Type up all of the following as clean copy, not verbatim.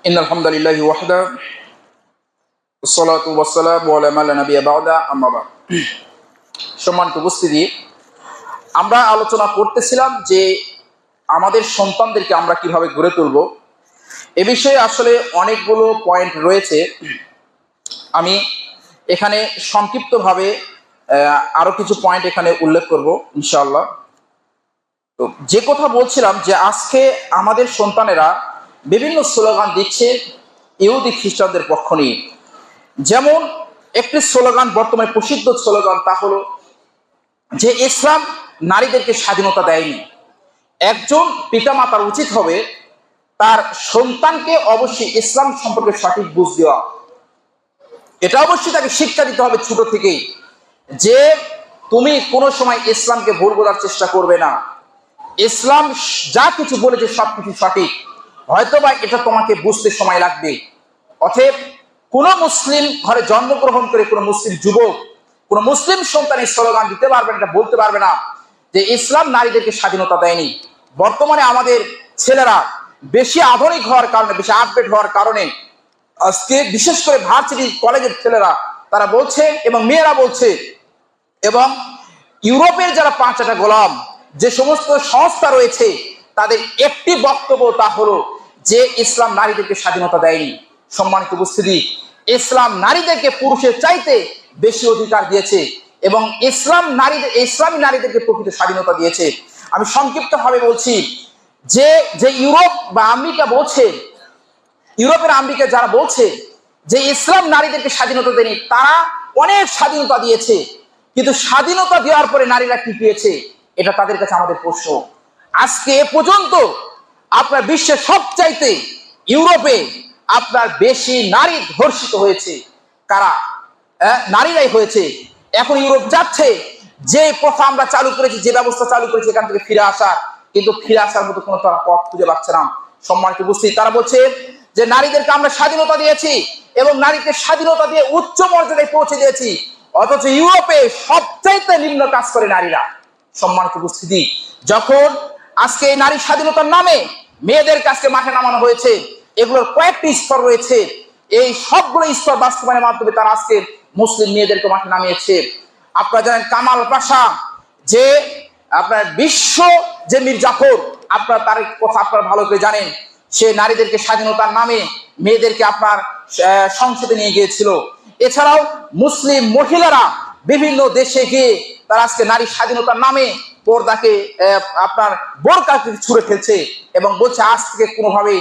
ইন্নাল হামদুলিল্লাহি ওয়াহদা ওয়াসসালাতু ওয়াসসালামু আলা মান লা নাবিয়্যা বা'দা আম্মা বা'দ। সম্মানিত উপস্থিতি, আমরা আলোচনা করতেছিলাম যে আমাদের সন্তানদেরকে আমরা কিভাবে গড়ে তুলব। এ বিষয়ে আসলে অনেকগুলো পয়েন্ট রয়েছে। আমি এখানে সংক্ষিপ্তভাবে আরো কিছু পয়েন্ট এখানে উল্লেখ করব ইনশাআল্লাহ। তো যে কথা বলছিলাম যে আজকে আমাদের সন্তানেরা বিভিন্ন স্লোগান দিচ্ছে ইহুদি খ্রিস্টানদের পক্ষ নিয়ে। যেমন একটি স্লোগান বর্তমানে প্রসিদ্ধ স্লোগান, তা হলো যে ইসলাম নারীদেরকে স্বাধীনতা দেয়নি। একজন পিতামাতার উচিত হবে তার সন্তানকে অবশ্যই ইসলাম সম্পর্কে সঠিক বুঝ দেওয়া। এটা অবশ্যই তাকে শিক্ষা দিতে হবে ছোট থেকেই, যে তুমি কোনো সময় ইসলামকে ভুল বোঝার চেষ্টা করবে না। ইসলাম যা কিছু বলেছে সবকিছু সঠিক, হয়তোবা এটা তোমাকে বুঝতে সময় লাগবে। অতএব কোনো মুসলিম ঘরে জন্মগ্রহণ করে কোনো মুসলিম যুবক, কোনো মুসলিম সন্তান এই স্লোগান দিতে পারবে না, এটা বলতে পারবে না যে ইসলাম নারীদেরকে স্বাধীনতা দেয়নি। বর্তমানে আমাদের ছেলেরা বেশি আধুনিক হওয়ার কারণে, বেশি আপডেট হওয়ার কারণে আজকে বিশেষ করে ভার্সিটি কলেজের ছেলেরা তারা বলছে এবং মেয়েরা বলছে, এবং ইউরোপের যারা পাঁচটা গোলাম যে সমস্ত সংস্থা রয়েছে তাদের একটি বক্তব্য, তা হলো যে ইসলাম নারীদেরকে স্বাধীনতা দেয়নি। সম্মানিত উপস্থিতি, ইসলাম নারীদেরকে পুরুষের চাইতে বেশি অধিকার দিয়েছে এবং ইসলামী নারীদেরকে প্রকৃত স্বাধীনতা দিয়েছে। আমি সংক্ষিপ্তভাবে বলছি যে ইউরোপ বা আমেরিকা বলছে, ইউরোপের আমেরিকা যারা বলছে যে ইসলাম নারীদেরকে স্বাধীনতা দেয়নি, তারা অনেক স্বাধীনতা দিয়েছে, কিন্তু স্বাধীনতা দেওয়ার পরে নারীরা কি পেয়েছে এটা তাদের কাছে আমাদের প্রশ্ন। আজকে এ পর্যন্ত আপনার বিশ্বের সবচাইতে ইউরোপে আপনার বেশি নারী ধর্ষিত হয়েছে কারা? নারীরাই হয়েছে। এখন ইউরোপ যাচ্ছে যে প্রথা আমরা চালু করেছি, যে ব্যবস্থা চালু করেছি এখান থেকে ফিরে আসার, কিন্তু ফিরে আসার মতো কোনো তারা পথ খুঁজে পাচ্ছে না। সম্মানিত উপস্থিতি, তারা বলছে যে নারীদেরকে আমরা স্বাধীনতা দিয়েছি এবং নারীকে স্বাধীনতা দিয়ে উচ্চ মর্যাদায় পৌঁছে দিয়েছি, অথচ ইউরোপে সবচাইতে নিম্ন কাজ করে নারীরা। সম্মানিত উপস্থিতি, যখন আজকে এই নারী স্বাধীনতার নামে মেয়েদের কাছে মাঠে নামানো হয়েছে, এগুলোর কয়েকটি স্তর রয়েছে, এই সবগুলো স্তর বাস্তবায়নের মাধ্যমে তারা আজকে মুসলিম মেয়েদেরকে মাঠে নামিয়েছে। আপনারা জানেন কামাল পাশা, যে আপনার বিশ্ব যে মীর জাফর, আপনার তার কথা আপনারা ভালো করে জানেন, সে নারীদেরকে স্বাধীনতার নামে মেয়েদেরকে আপনার সংসদে নিয়ে গিয়েছিল। এছাড়াও মুসলিম মহিলারা বিভিন্ন দেশে গিয়ে তারা আজকে নারী স্বাধীনতার নামে পর্দাকে আপনার বোরকাকে ছুঁড়ে ফেলছে এবং বলছে আজ থেকে কোনোভাবে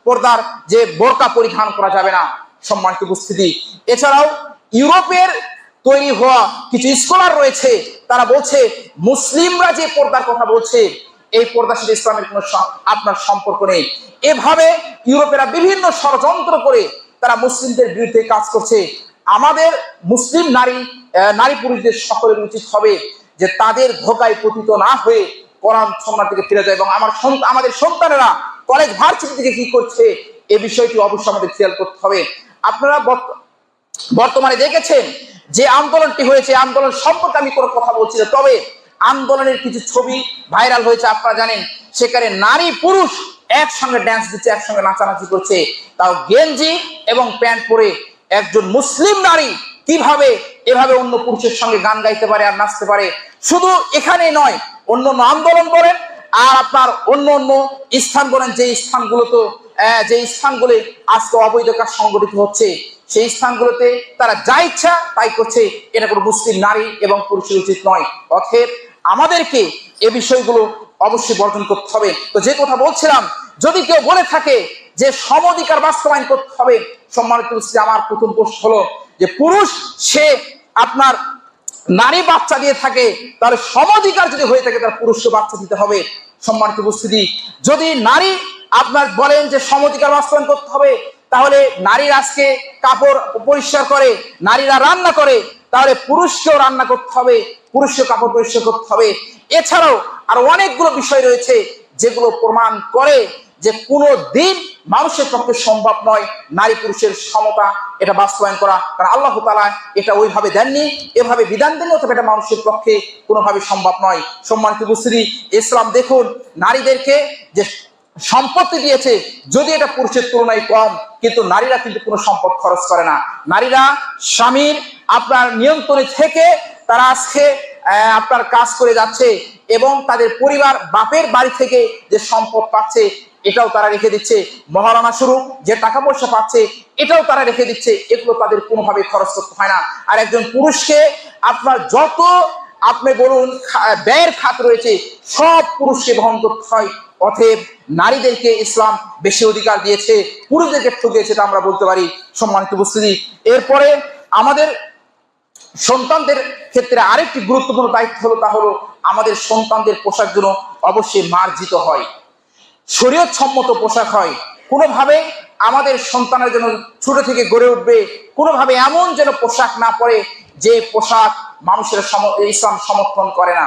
পর্দার যে বোরকা পরিধান করা যাবে না। সম্মানিত উপস্থিতি, এছাড়াও ইউরোপের তৈরি হওয়া কিছু স্কলার রয়েছে, তারা বলছে মুসলিমরা যে পর্দার কথা বলছে এই পর্দার সাথে ইসলামের কোনো আপনার সম্পর্ক নেই। এভাবে ইউরোপেরা বিভিন্ন ষড়যন্ত্র করে তারা মুসলিমদের বিরুদ্ধে কাজ করছে। আমাদের মুসলিম নারী পুরুষদের সকলের উচিত হবে যে তাদের ধোঁকায় পতিত না হয়ে কোরআন সুন্নাহ থেকে ফিরে যায়, এবং আমাদের সন্তানেরা কলেজ ভার্সিটি থেকে কি করছে এই বিষয়টি অবশ্যই আমাদের খেয়াল করতে হবে। আপনারা বর্তমানে দেখেছেন যে আন্দোলনটি হয়েছে, আন্দোলন সম্পর্কে আমি কোনো কথা বলছি না, তবে আন্দোলনের কিছু ছবি ভাইরাল হয়েছে। আপনারা জানেন সেখানে নারী পুরুষ একসঙ্গে ড্যান্স দিচ্ছে, একসঙ্গে নাচানাচি করছে, তাও গেঞ্জি এবং প্যান্ট পরে। একজন মুসলিম নারী কিভাবে এভাবে অন্য পুরুষের সঙ্গে গান গাইতে পারে আর নাচতে পারে? শুধু এখানেই নয়, অন্য আন্দোলন বলেন আর আপনার অন্য স্থান বলেন, যে স্থানগুলো আজকে অবৈধ কাজ সংগঠিত হচ্ছে, সেই স্থানগুলোতে তারা যা ইচ্ছা তাই করছে। এটা কোনো মুসলিম নারী এবং পুরুষের উচিত নয়। অতএব আমাদেরকে এ বিষয়গুলো অবশ্যই বর্জন করতে হবে। তো যে কথা বলছিলাম, যদি কেউ বলে থাকে যে সম অধিকার বাস্তবায়ন করতে হবে, সম্মানিত উপস্থিতি, আমার প্রথম প্রশ্ন হলো যে পুরুষ সে আপনার নারী বাচ্চা দিয়ে থাকে, তাহলে সম অধিকার যদি হয়ে থাকে তার পুরুষকে বাচ্চা দিতে হবে। সম্মানিত উপস্থিতি, যদি নারী আপনার বলেন যে সম অধিকার বাস্তবায়ন করতে হবে, তাহলে নারীরা আজকে কাপড় পরিষ্কার করে, নারীরা রান্না করে, তাহলে পুরুষকেও রান্না করতে হবে, পুরুষকে কাপড় পরিষ্কার করতে হবে। এছাড়াও আরো অনেকগুলো বিষয় রয়েছে যেগুলো প্রমাণ করে যে কোনো দিন মানুষের পক্ষে সম্ভব নয় নারী পুরুষের সমতা এটা বাস্তবায়ন করা, কারণ আল্লাহ তাআলা এটা ওইভাবে দেননি, এভাবে বিধান দেননি, অথবা এটা মানুষের পক্ষে কোনোভাবে সম্ভব নয়। সম্মানিত উপস্থিতি, ইসলাম দেখুন নারীদেরকে যে সম্পত্তি দিয়েছে, যদি এটা পুরুষের তুলনায় কম, কিন্তু নারীরা কিন্তু কোনো সম্পদ খরচ করে না। নারীরা স্বামীর আপনার নিয়ন্ত্রণে থেকে তারা আজকে আপনার কাজ করে যাচ্ছে, এবং তাদের পরিবার বাপের বাড়ি থেকে যে সম্পদ পাচ্ছে এটাও তারা রেখে দিচ্ছে, মহারণা স্বরূপ যে টাকা পয়সা পাচ্ছে এটাও তারা রেখে দিচ্ছে। এগুলো তাদের কোনোভাবে খরচ করতে হয় না। আর একজন পুরুষকে আপনার যত আপনি বলুন ব্যয়ের খাত রয়েছে সব পুরুষকে বহন করতে হয়। অতএব নারীদেরকে ইসলাম বেশি অধিকার দিয়েছে, পুরুষদেরকে ঠকিয়েছে, তা আমরা বলতে পারি। সম্মানিত উপস্থিতি, এরপরে আমাদের সন্তানদের ক্ষেত্রে আরেকটি গুরুত্বপূর্ণ দায়িত্ব হলো, তা হলো আমাদের সন্তানদের পোশাক যেন অবশ্যই মার্জিত হয়, শরীয়ত সম্মত পোশাক হয়। কোনোভাবে আমাদের সন্তানের জন্য ছোট থেকে গড়ে উঠবে, কোনোভাবে এমন যেন পোশাক না পরে যে পোশাক মানুষের ইসলাম সমর্থন করে না।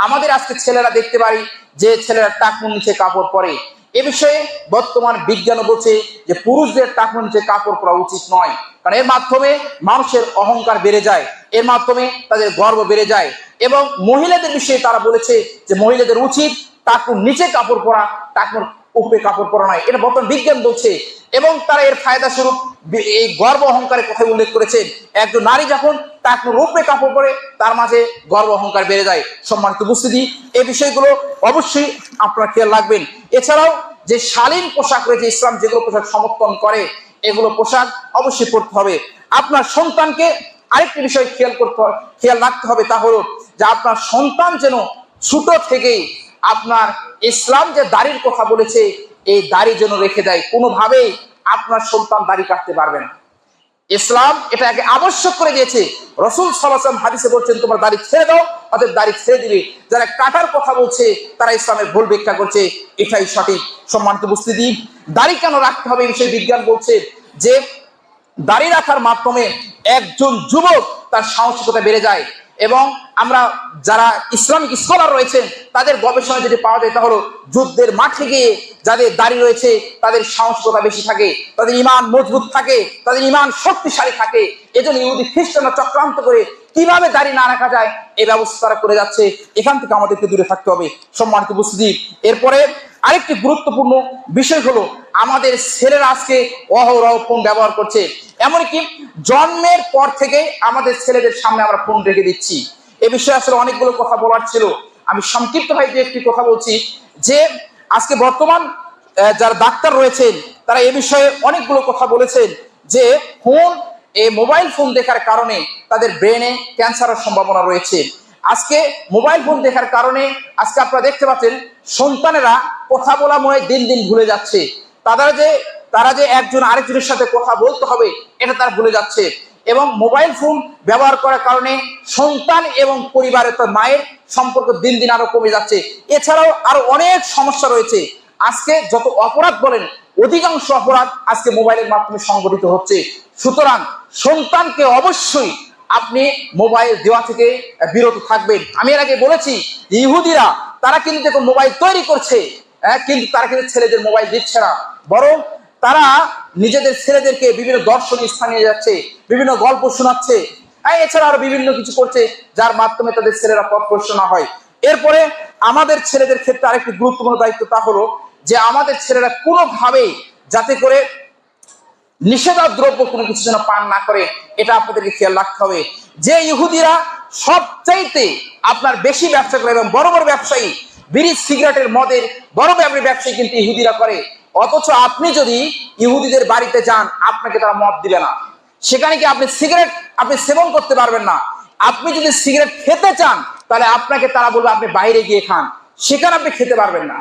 আমাদের আজকে ছেলেরা দেখতে পারি যে ছেলেরা টাকনুর নিচে কাপড় পরে। এ বিষয়ে বর্তমান বিজ্ঞান বলছে যে পুরুষদের টাকনুর নিচে কাপড় পরা উচিত নয়, কারণ এর মাধ্যমে মানুষের অহংকার বেড়ে যায়, এর মাধ্যমে তাদের গর্ব বেড়ে যায়। এবং মহিলাদের বিষয়ে তারা বলেছে যে মহিলাদের উচিত টাকনুর নিচে কাপড় পরা, টাকনুর উপরে কাপড় পরা নয়, এটা বর্তমান বিজ্ঞান বলছে। এবং তারা এর ফায়দা স্বরূপ এই গর্ব অহংকারের কথা উল্লেখ করেছেন। একজন নারী যখন টাকনুর উপরে কাপড় পরে তার মাঝে গর্ব অহংকার বেড়ে যায়। সম্মানিত উপস্থিতি, এই বিষয়গুলো অবশ্যই আপনারা খেয়াল রাখবেন। এছাড়াও যে শালীন পোশাক রয়েছে, ইসলাম যেগুলো পোশাক সমর্থন করে এগুলো পোশাক অবশ্যই পরতে হবে। আপনার সন্তানকে আরেকটি বিষয় খেয়াল রাখতে হবে, তা হলো যে আপনার সন্তান যেন ছোট থেকেই আপনার ইসলাম যে দাড়ির কথা বলেছে এই দাড়ি যেন রেখে দেয়। কোনোভাবেই আপনার সন্তান দাড়ি কাটতে পারবে না, ইসলাম এটা আগে আবশ্যক করে দিয়েছে। রাসূল সাল্লাল্লাহু আলাইহি ওয়াসাল্লাম হাদিসে বলছেন তোমরা দাড়ি ছেড়ে দাও, অতএব দাড়ি ছেড়ে দিলে। যারা কাটার কথা বলছে তারা ইসলামের ভুল ব্যাখ্যা করছে, এটাই সঠিক। সম্মানিত উপস্থিতি, দাড়ি কেন রাখতে হবে এই বিষয়ে বিজ্ঞান বলছে যে দাড়ি রাখার মাধ্যমে একজন যুবক তার সাহসিকতা বেড়ে যায়। এবং আমরা যারা ইসলামিক স্কলার রয়েছেন তাদের গবেষণায় যেটি পাওয়া যায় তা হলো যুদ্ধের মাঠে গিয়ে যাদের দাড়ি রয়েছে তাদের সাহসিকতা বেশি থাকে, তাদের ঈমান মজবুত থাকে, তাদের ঈমান শক্তিশালী থাকে। এজন্য ইহুদি খ্রিস্টানরা চক্রান্ত করে কিভাবে দাড়ি না রাখা যায় এই ব্যবস্থা তারা করে যাচ্ছে। এখান থেকে আমাদেরকে দূরে থাকতে হবে। সম্মানিত উপস্থিতি, এরপরে আরেকটি গুরুত্বপূর্ণ বিষয় হলো আমাদের ছেলেরা আজকে অহরহ ফোন ব্যবহার করছে। এমনকি জন্মের পর থেকে আমাদের ছেলেদের সামনে আমরা ফোন রেখে দিচ্ছি। এ বিষয়ে আসলে অনেকগুলো কথা বলার ছিল, আমি সংক্ষিপ্ত ভাবে একটি কথা বলছি যে আজকে বর্তমান যারা ডাক্তার রয়েছেন তারা এ বিষয়ে অনেকগুলো কথা বলেছেন যে ফোন, এই মোবাইল ফোন দেখার কারণে তাদের ব্রেনে ক্যান্সারের সম্ভাবনা রয়েছে। আজকে মোবাইল ফোন দেখার কারণে আজকে আপনারা দেখতে পাচ্ছেন সন্তানেরা কথা বলা মনে দিন দিন ভুলে যাচ্ছে। তারা যে একজন আরেকজনের সাথে কথা বলতে হবে এটা তারা ভুলে যাচ্ছে। এবং মোবাইল ফোন ব্যবহার করার কারণে সন্তান এবং পরিবারের মায়ের সম্পর্ক দিন দিন আরো কমে যাচ্ছে। এছাড়াও আরো অনেক সমস্যা রয়েছে। আজকে যত অপরাধ বলেন অধিকাংশ অপরাধ আজকে মোবাইলের মাধ্যমে সংগঠিত হচ্ছে। সুতরাং সন্তানকে অবশ্যই আপনি মোবাইল দেওয়া থেকে বিরত থাকবেন। আমি এর আগে বলেছি ইহুদিরা তারা কিন্তু দেখো মোবাইল তৈরি করছে, কিন্তু তারা কিন্তু ছেলেদের মোবাইল দিচ্ছে না, বরং তারা নিজেদের ছেলেদেরকে বিভিন্ন দর্শনীয় স্থানে নিয়ে যাচ্ছে, বিভিন্ন গল্প শোনাচ্ছে, এছাড়া আরো বিভিন্ন কিছু করছে যার মাধ্যমে তাদের ছেলেরা পথভ্রষ্ট না হয়। এরপরে আমাদের ছেলেদের ক্ষেত্রে আরেকটি গুরুত্বপূর্ণ দায়িত্ব, তা হলো যে আমাদের ছেলেরা কোনোভাবেই যাতে করে নিষেধাজ্ঞা দ্রব্য কোনো কিছু যেন পান না করে, এটা আপনাদেরকে খেয়াল রাখতে হবে। যে ইহুদিরা সবচাইতে আপনার বেশি ব্যবসা করে এবং বড় বড় ব্যবসায়ী, বিড়ি সিগারেটের মদের বড় ব্যবসায়ী কিন্তু ইহুদিরা করে, অথচ আপনি যদি ইহুদিদের বাড়িতে যান আপনাকে তারা মদ দিবে না। সেখানে কি আপনি সিগারেট আপনি সেবন করতে পারবেন না। আপনি যদি সিগারেট খেতে চান তাহলে আপনাকে তারা বলবে আপনি বাইরে গিয়ে খান, সেখানে আপনি খেতে পারবেন না।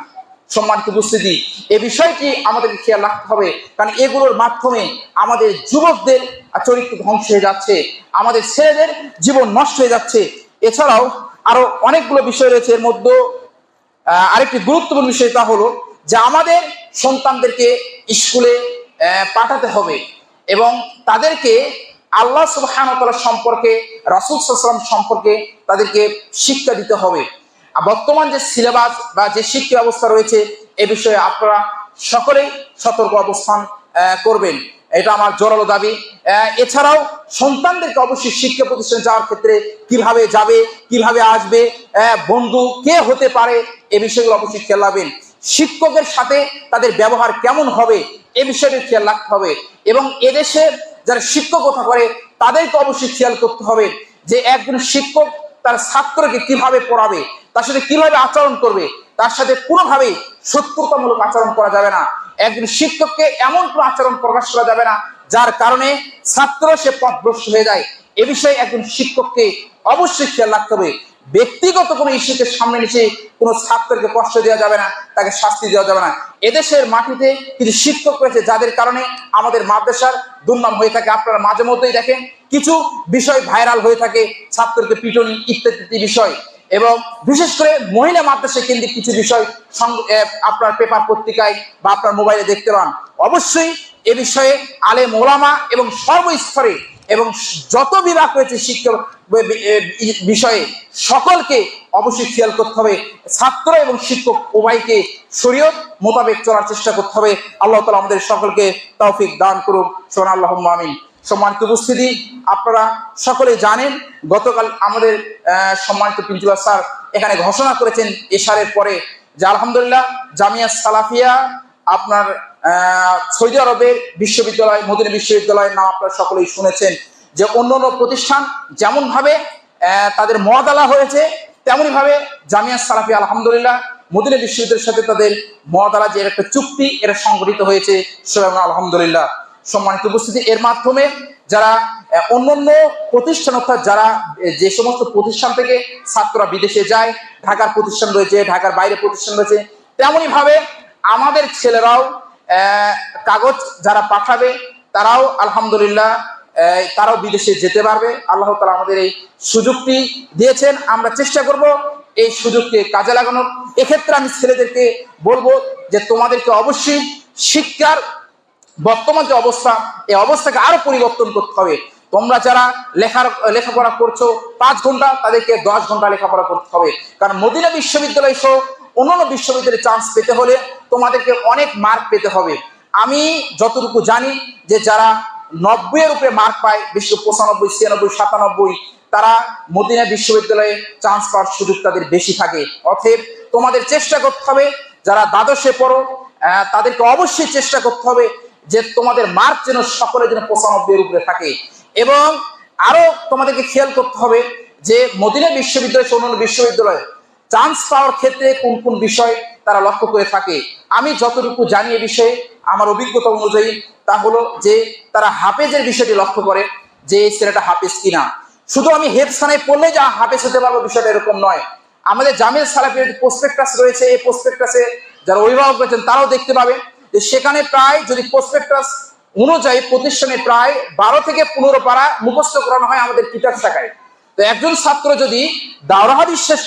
সম্মানিত উপস্থিতি, এই বিষয়টি আমাদেরকে খেয়াল রাখতে হবে, কারণ এগুলোর মাধ্যমে আমাদের যুবকদের চরিত্র ধ্বংস হয়ে যাচ্ছে, আমাদের ছেলেদের জীবন নষ্ট হয়ে যাচ্ছে। এছাড়াও আরো অনেকগুলো বিষয় রয়েছে। এর মধ্যে আরেকটি গুরুত্বপূর্ণ বিষয় তা হলো যে আমাদের সন্তানদেরকে স্কুলে পাঠাতে হবে এবং তাদেরকে আল্লাহ সুবহানাহু ওয়া তাআলা সম্পর্কে, রাসূল সাল্লাল্লাহু আলাইহি ওয়াসাল্লাম সম্পর্কে তাদেরকে শিক্ষা দিতে হবে। বর্তমান যে সিলেবাস বা যে শিক্ষা ব্যবস্থা রয়েছে এ বিষয়ে আপনারা সকলেই সতর্ক অবস্থান করবেন, এটা আমার জোরালো দাবি। এছাড়াও সন্তানদেরকে অবশ্যই শিক্ষা প্রতিষ্ঠানে যাওয়ার ক্ষেত্রে কিভাবে যাবে, কিভাবে আসবে, বন্ধু কে হতে পারে এ বিষয়গুলো অবশ্যই খেয়াল রাখবেন। শিক্ষকের সাথে তাদের ব্যবহার কেমন হবে এ বিষয়টি খেয়াল রাখতে হবে। এবং এদেশের যারা শিক্ষকতা করে তাদেরকে অবশ্যই খেয়াল করতে হবে যে একজন শিক্ষক তার ছাত্রকে কিভাবে পড়াবে, তার সাথে কিভাবে আচরণ করবে, তার সাথে কোনোভাবেই শত্রুতামূলক আচরণ করা যাবে না। একজন শিক্ষককে এমন কোনো আচরণ প্রকাশ করা যাবে না যার কারণে ছাত্র সে পথভ্রষ্ট হয়ে যায়। এ বিষয়ে একজন শিক্ষককে অবশ্যই খেয়াল রাখতে হবে। ব্যক্তিগত কোনো ইস্যুকে সামনে নিচে কোনো ছাত্রকে কষ্ট দেওয়া যাবে না, তাকে শাস্তি দেওয়া যাবে না। এদেশের মাটিতে কিছু শিক্ষক রয়েছে যাদের কারণে আমাদের মাদ্রাসার দুর্নাম হয়ে থাকে। আপনারা মাঝে মধ্যেই দেখেন কিছু বিষয় ভাইরাল হয়ে থাকে, ছাত্রকে পিটনি ইত্যাদি বিষয়, এবং বিশেষ করে মহিলা মাদ্রাসা কেন্দ্রিক কিছু বিষয় আপনার পেপার পত্রিকায় বা আপনার মোবাইলে দেখতে পান। অবশ্যই এ বিষয়ে আলেম ওলামা এবং সর্বস্তরে এবং যত বিভাগ রয়েছে শিক্ষা বিষয়ে সকলকে অবশ্যই খেয়াল করতে হবে। ছাত্র এবং শিক্ষক উভয়কে শরীয়ত মোতাবেক চলার চেষ্টা করতে হবে। আল্লাহ তাআলা আমাদের সকলকে তৌফিক দান করুন। সুবহানাল্লাহুম্মা আমিন। সম্মানিত উপস্থিতি, আপনারা সকলে জানেন গতকাল আমাদের সম্মানিত প্রিন্সিপাল স্যার এখানে ঘোষণা করেছেন এশারের পরে যে আলহামদুলিল্লাহ জামিয়া সালাফিয়া আপনার সৌদি আরবের বিশ্ববিদ্যালয়, মদিনা বিশ্ববিদ্যালয়ের নাম আপনারা সকলেই শুনেছেন, যে অন্যান্য প্রতিষ্ঠান যেমন ভাবে তাদের মুআদালা হয়েছে তেমনি ভাবে জামিয়া সালাফিয়া আলহামদুলিল্লাহ মদিনা বিশ্ববিদ্যালয়ের সাথে তাদের মুআদালা যে একটা চুক্তি এটা সংগঠিত হয়েছে, সেটা আলহামদুলিল্লাহ। সম্মানিত উপস্থিতি, এর মাধ্যমে যারা অন্যান্য প্রতিষ্ঠান অর্থাৎ যারা যে সমস্ত প্রতিষ্ঠান থেকে ছাত্ররা বিদেশে যায়, ঢাকার প্রতিষ্ঠান রয়েছে, ঢাকার বাইরে প্রতিষ্ঠান রয়েছে, তেমনি ভাবে আমাদের ছেলেরাও কাগজ যারা পাঠাবে তারাও আলহামদুলিল্লাহ তারাও বিদেশে যেতে পারবে। আল্লাহ তাআলা আমাদের এই সুযোগটি দিয়েছেন, আমরা চেষ্টা করব এই সুযোগকে কাজে লাগানোর। এক্ষেত্রে আমি ছেলেদেরকে বলবো যে তোমাদেরকে অবশ্যই শিক্ষার বর্তমান যে অবস্থা, এই অবস্থাকে আরো পরিবর্তন করতে হবে। তোমরা যারা লেখাপড়া করছো 5 ঘন্টা, তাদেরকে 10 ঘন্টা লেখাপড়া করতে হবে। কারণ মদিনা বিশ্ববিদ্যালয় সহ অন্যান্য বিশ্ববিদ্যালয়ে চান্স পেতে হলে তোমাদেরকে অনেক মার্ক পেতে হবে। আমি যতটুকু জানি যে যারা 90-এর উপরে মার্ক পায়, বিশেষ 95, 96, 97, তারা মদিনা বিশ্ববিদ্যালয়ে চান্স পাওয়ার সুযোগ তাদের বেশি থাকে। অতএব তোমাদের চেষ্টা করতে হবে, যারা দ্বাদশে পড়ো তাদেরকে অবশ্যই চেষ্টা করতে হবে যে তোমাদের মার্ক যেন সকলের জন্য 95-এর উপরে থাকে। এবং আরো তোমাদেরকে খেয়াল করতে হবে যে মদিনা বিশ্ববিদ্যালয় অন্যান্য বিশ্ববিদ্যালয়ে চান্স পাওয়ার ক্ষেত্রে কোন কোন বিষয় তারা লক্ষ্য করে থাকে। আমি যতটুকু জানি এ বিষয়ে আমার অভিজ্ঞতা অনুযায়ী তা হলো যে তারা হাফেজের বিষয়টি লক্ষ্য করে যে এই ছেলেটা হাফেজ কিনা। শুধু আমি হেফখানায় পড়লে যা হাফেজ হতে পারবো বিষয়টা এরকম নয়। আমাদের জামিয়া সালাফিয়ার যে প্রসপেক্টাস রয়েছে, এই প্রসপেক্টাসে যারা অভিভাবক রয়েছেন তারাও দেখতে পাবে যে সেখানে প্রায় যদি প্রসপেক্টাস অনুযায়ী প্রতিষ্ঠানে প্রায় 12 থেকে 15 পারা মুখস্থ করানো হয় আমাদের কিতাব শাখায়। তো একজন ছাত্র যদি দাওরা হাদিস শেষ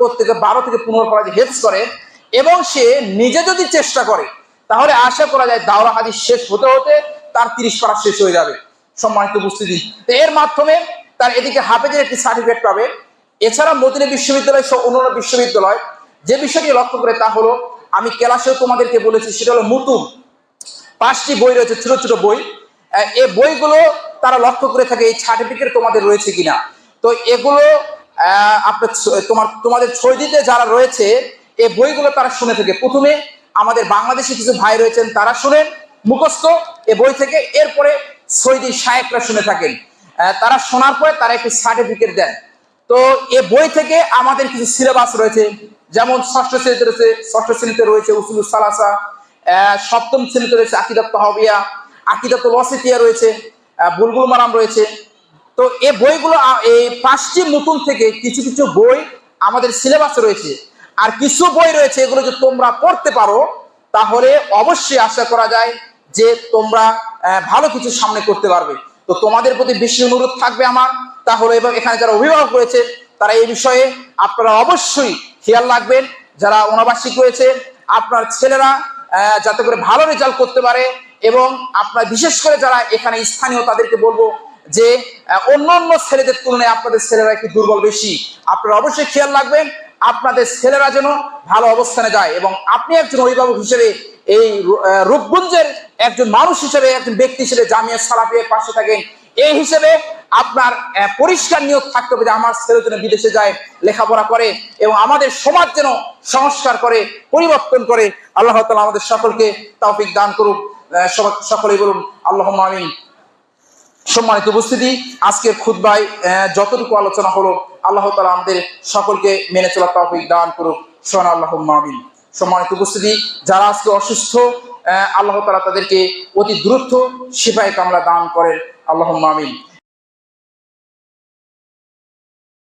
করতে 12 থেকে 15 পারা হেফজ করে এবং সে নিজে যদি চেষ্টা করে, তাহলে আশা করা যায় দাওরা হাদিস শেষ হতে হতে তার 30 পারা শেষ হয়ে যাবে। সম্মানিত উপস্থিতি, তো এর মাধ্যমে তার এদিকে হাফেজের একটি সার্টিফিকেট পাবে। এছাড়া মদিনা বিশ্ববিদ্যালয় সহ অন্যান্য বিশ্ববিদ্যালয় যে বিষয়টি লক্ষ্য করে তা হলো, আমি ক্লাসেও তোমাদেরকে বলেছি, সেটা হলো মুতুন 5টি বই রয়েছে, ছোট ছোট বই। এই বইগুলো তারা লক্ষ্য করে থাকে এই সার্টিফিকেট তোমাদের রয়েছে কিনা। তো এগুলো তোমাদের সৌদিতে যারা রয়েছে এই বইগুলো তারা শুনে থাকে। প্রথমে আমাদের বাংলাদেশি কিছু ভাই রয়েছেন, তারা শুনেন মুখস্থ এই বই থেকে, এরপরে সৌদি শায়েখরা শুনে থাকেন। তারা শোনার পরে তারা একটি সার্টিফিকেট দেন। তো এই বই থেকে আমাদের কিছু সিলেবাস রয়েছে, যেমন ষষ্ঠ শ্রেণীতে রয়েছে উসুলুস সালাসা, 7ম শ্রেণীতে রয়েছে আকিদাত তাহাবিয়া, আকিদাতুল ওয়াসিতিয়া রয়েছে, বুলবুল মারাম রয়েছে। তো এই বইগুলো, এই 5টি মুতুন থেকে কিছু কিছু বই আমাদের সিলেবাসে রয়েছে। আর কিছু বই রয়েছে এগুলো যদি তোমরা পড়তে পারো তাহলে অবশ্যই আশা করা যায় যে তোমরা ভালো কিছু সামনে করতে পারবে। তো তোমাদের প্রতি বেশি অনুরোধ থাকবে আমার, তাহলে এবং এখানে যারা অভিভাবক রয়েছে তারা এই বিষয়ে আপনারা অবশ্যই খেয়াল রাখবেন। যারা অনাবাসিক রয়েছে আপনার ছেলেরা যাতে করে ভালো রেজাল্ট করতে পারে, এবং আপনার বিশেষ করে যারা এখানে স্থানীয় তাদেরকে বলবো যে অন্যান্য ছেলেদের তুলনায় আপনাদের ছেলেরা একটু দুর্বল বেশি। আপনারা অবশ্যই খেয়াল রাখবেন আপনাদের ছেলেরা যেন ভালো অবস্থানে যায়, এবং আপনি একজন অভিভাবক হিসেবে এই রূপগঞ্জের একজন মানুষ হিসেবে, একজন ব্যক্তি হিসেবে জামিয়া সালাফিয়ার পাশে থাকেন, এই হিসেবে আপনার পরিষ্কার নিয়ত থাকতে হবে যে আমার ছেলে যেন বিদেশে যায়, লেখাপড়া করে এবং আমাদের সমাজ যেন সংস্কার করে, পরিবর্তন করে। আল্লাহ তাআলা আমাদের সকলকে তৌফিক দান করুক। সকলেই বলুন আল্লাহুম্মা আমিন। সম্মানিত উপস্থিতি, আজকের খুতবায় যতটুকু আলোচনা হলো আল্লাহ তাআলা আমাদের সকলকে মেনে চলার তৌফিক দান করুক। আল্লাহুম্মা আমিন। সম্মানিত উপস্থিতি, যারা আজকে অসুস্থ, আল্লাহ তাআলা তাদেরকে অতি দ্রুত শিফায়ে কামলা দান করেন। আল্লাহুম্মা আমিন।